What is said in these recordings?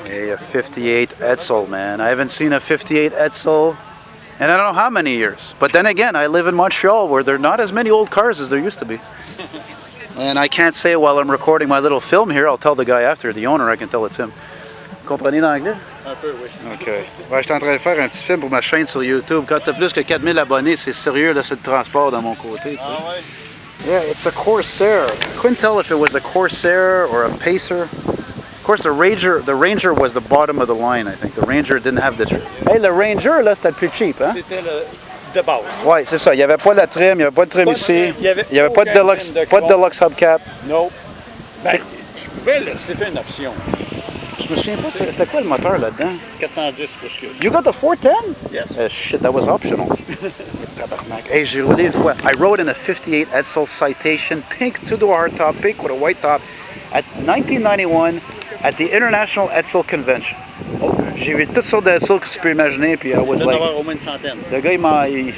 Hey, a 58 Edsel, man. I haven't seen a 58 Edsel in I don't know how many years. But then again, I live in Montreal where there are not as many old cars as there used to be. And I can't say while I'm recording my little film here, I'll tell the guy after, the owner, I can tell it's him. Comprenez l'anglais? Un peu, oui. OK. Ouais, je suis en train de faire un petit film pour ma chaîne sur YouTube. Quand t'as plus que 4000 abonnés, c'est sérieux, là, c'est le transport de mon côté, tu sais. Ah ouais? Yeah, it's a Corsair. Couldn't tell if it was a Corsair or a Pacer. Of course, the Ranger was the bottom of the line, I think. The Ranger didn't have the trim. Hey, le Ranger, là, c'était le plus cheap, hein? C'était le de base. Ouais, c'est ça. Il n'y avait pas la trim, il n'y avait pas de trim ici. Il n'y avait pas de deluxe hubcap. Non. Ben, tu pouvais, c'était une option. Je me souviens pas, c'était quoi le moteur là-dedans? 410 pouces cubes. You got the 410? Yes. Shit, that was optional. Tabarnak. Hey, j'ai roulé une fois. I rode in a 58 Edsel Citation, pink two-door hardtop, pink with a white top, at 1991 at the International Edsel Convention. Oh, j'ai vu toutes sortes d'Edsel que tu peux imaginer, puis I was like... au moins une centaine. Le gars, I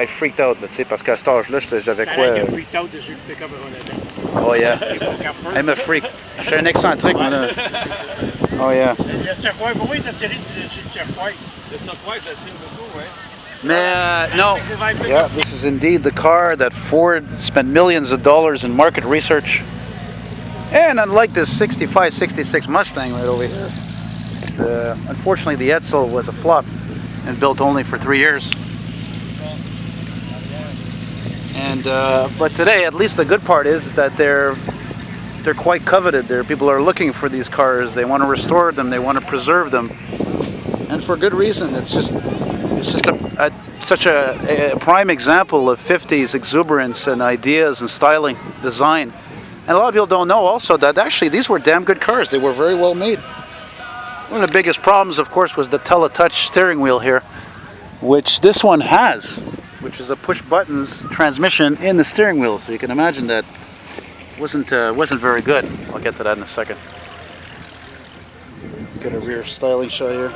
freaked out, tu sais, parce qu'à cet âge-là, j'avais quoi... freaked out dessus le pick-up Oh yeah, I'm a freak. Je suis un excentrique, moi, là. Oh yeah. Le turquoise, pourquoi il t'a tiré sur le turquoise? Le turquoise, ça tire beaucoup, ouais. Mais no. Yeah, this is indeed the car that Ford spent millions of dollars in market research. And unlike this 65, 66 Mustang right over here, unfortunately the Edsel was a flop and built only for 3 years. And but today, at least the good part is that they're quite coveted. People are looking for these cars. They want to restore them. They want to preserve them, and for good reason. It's just such a prime example of 50s exuberance and ideas and styling, design. And a lot of people don't know also that actually these were damn good cars. They were very well made. One of the biggest problems, of course, was the teletouch steering wheel here, which this one has, which is a push buttons transmission in the steering wheel. So you can imagine that wasn't very good. I'll get to that in a second. Let's get a rear styling shot here.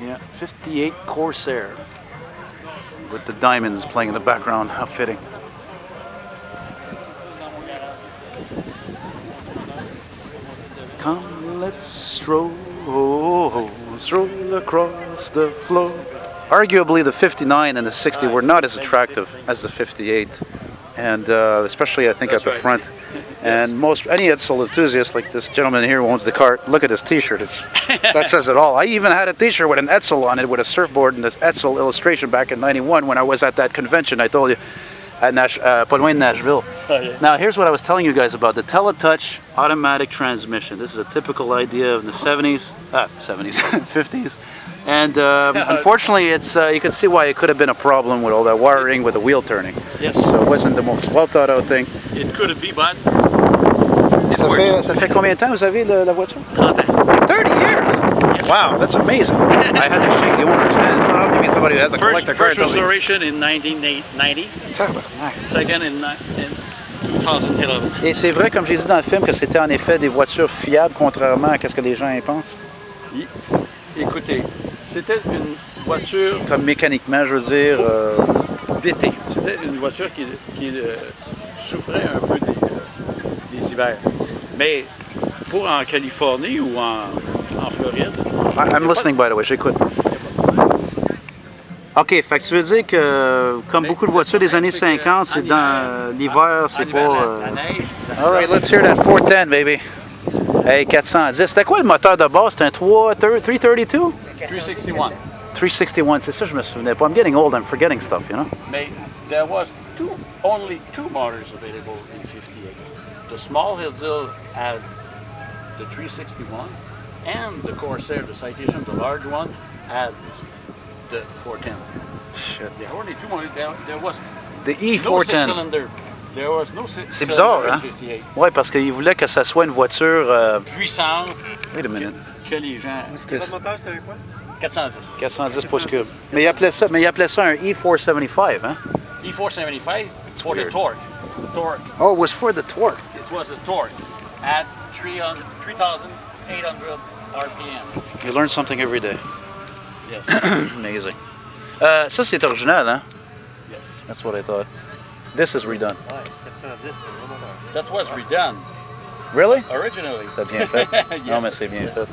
Yeah, 58 Corsair with the diamonds playing in the background. How fitting. Come, let's stroll across the floor. Arguably, the 59 and the 60 were not as attractive as the 58, and especially I think at the front. And any Edsel enthusiast like this gentleman here who owns the car, look at his T-shirt. That says it all. I even had a T-shirt with an Edsel on it with a surfboard and this Edsel illustration back in '91 when I was at that convention I told you at pas loin de Nashville. Oh, yeah. Now here's what I was telling you guys about the teletouch automatic transmission. This is a typical idea of the 50s, and unfortunately, you can see why it could have been a problem with all that wiring with the wheel turning. Yes. So it wasn't the most well thought out thing. It could be, but ça fait combien de temps vous avez la voiture? 30 ans. 30 years. Yes. Wow, that's amazing. I had to shake the owner's hand. It's not often to meet somebody who has a collector car. First restoration in 1990. Second in 2011. Et c'est vrai, comme j'ai dit dans le film, que c'était en effet des voitures fiables, contrairement à ce que les gens y pensent? Écoutez, c'était une voiture... Comme mécaniquement, je veux dire... d'été. C'était une voiture qui souffrait un peu des hivers. Mais pour en Californie ou en Floride... I'm listening, by the way, j'écoute. OK, fait que tu veux dire que, comme beaucoup de voitures des années 50, c'est dans l'hiver, c'est pas... La neige... All right, let's hear that 410, baby. Hey, 410. C'était quoi le moteur de base? C'était un 332? 361. 361, c'est ça, je me souvenais pas. I'm getting old, I'm forgetting stuff, you know? Mais there was only two motors available in 58. The small Edsel has the 361, and the Corsair, the Citation, the large one, had the 410. Shit. There were only two motors. There was the E410. No six-cylinder. There was no c'est bizarre, hein? 58. Ouais, parce qu'il voulait que ça soit une voiture... puissante. Wait a minute. Que les gens... Votre moteur, c'était quoi? 410. 410 pouces cubes. Mais il appelait ça un E475, hein? E475 for the torque. Oh, it was for the torque. It was the torque at 3,800 RPM. You learn something every day. Yes. Amazing. Ça, c'est original, hein? Yes. That's what I thought. This is redone. Ouais, 410, c'est le gros moteur. That was redone Really? originally. C'était bien fait. Yes. Non, mais c'est bien fait.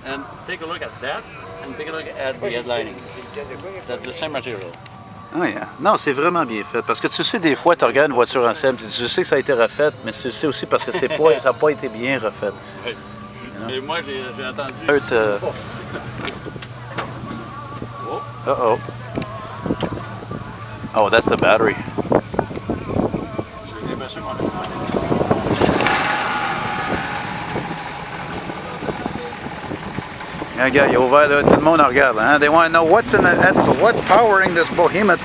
And take a look at that, and take a look at the headlining. That's the same material. Oh yeah. Non, c'est vraiment bien fait. Parce que tu sais, des fois, tu regardes une voiture en scène, puis tu sais que ça a été refait, mais tu sais aussi parce que ça n'a pas été bien refait. Oui. Et moi, j'ai entendu... Oh. Uh-oh. Oh, that's the battery. J'ai l'impression qu'on a... Regarde, il est ouvert là, tout le monde en regarde. Hein? They want to know what's in the Edsel, what's powering this behemoth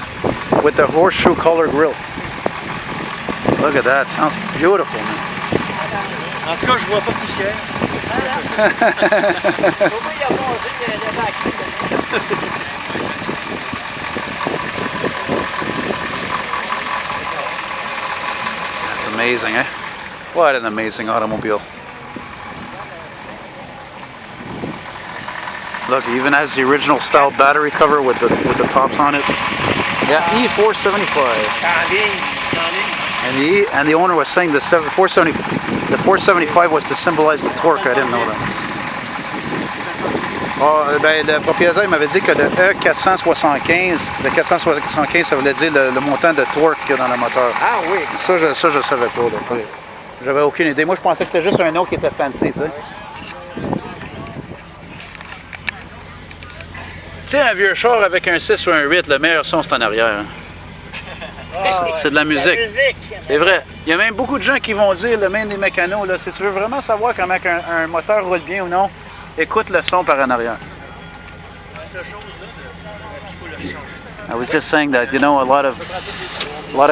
with the horseshoe color grille. Look at that, sounds beautiful, man. En tout cas, je vois pas plus cher. That's amazing, eh? What an amazing automobile. Look, it even has the original style battery cover with the tops on it. Yeah, E475. And the owner was saying the 475 was to symbolize the torque. I didn't know that. Oh, ben, le propriétaire m'avait dit que le E475, le 475, ça voulait dire le montant de torque qu'il y a dans le moteur. Ah oui. Ça, je savais pas. Là, j'avais aucune idée. Moi, je pensais que c'était juste un nom qui était fancy, tu sais. Tu sais, un vieux char avec un 6 ou un 8, le meilleur son, c'est en arrière. Hein. C'est de la musique. C'est vrai. Il y a même beaucoup de gens qui vont dire, le même des mécanos, là, si tu veux vraiment savoir comment un moteur roule bien ou non, écoute le son par en arrière. I was just saying that, you know, a lot of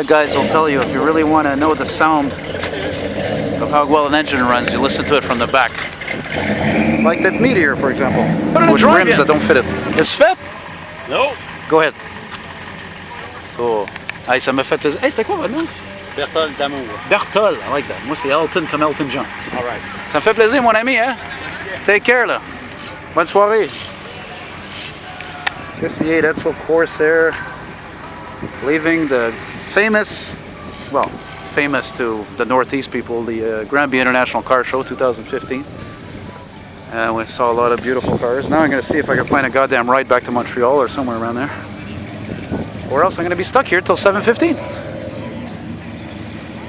guys will tell you if you really want to know the sound of how well an engine runs, you listen to it from the back. Like that Meteor, for example, with rims that don't fit it. It's fit? No. Go ahead. Cool. Hey, ça m'a fait plaisir. Hey, c'était quoi votre nom? Berthold d'amour. Berthold, I like that. Moi, c'est Elton comme Elton John. All right. Ça me fait plaisir, mon ami, hein? Take care, là. Bonne soirée. 58 Edsel Corsair, leaving the famous to the Northeast people, the Granby International Car Show 2015. And we saw a lot of beautiful cars. Now I'm going to see if I can find a goddamn ride back to Montreal or somewhere around there. Or else I'm going to be stuck here till 7:15.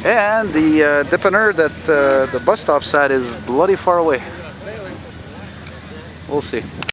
And the dépanneur that the bus stop's at is bloody far away. We'll see.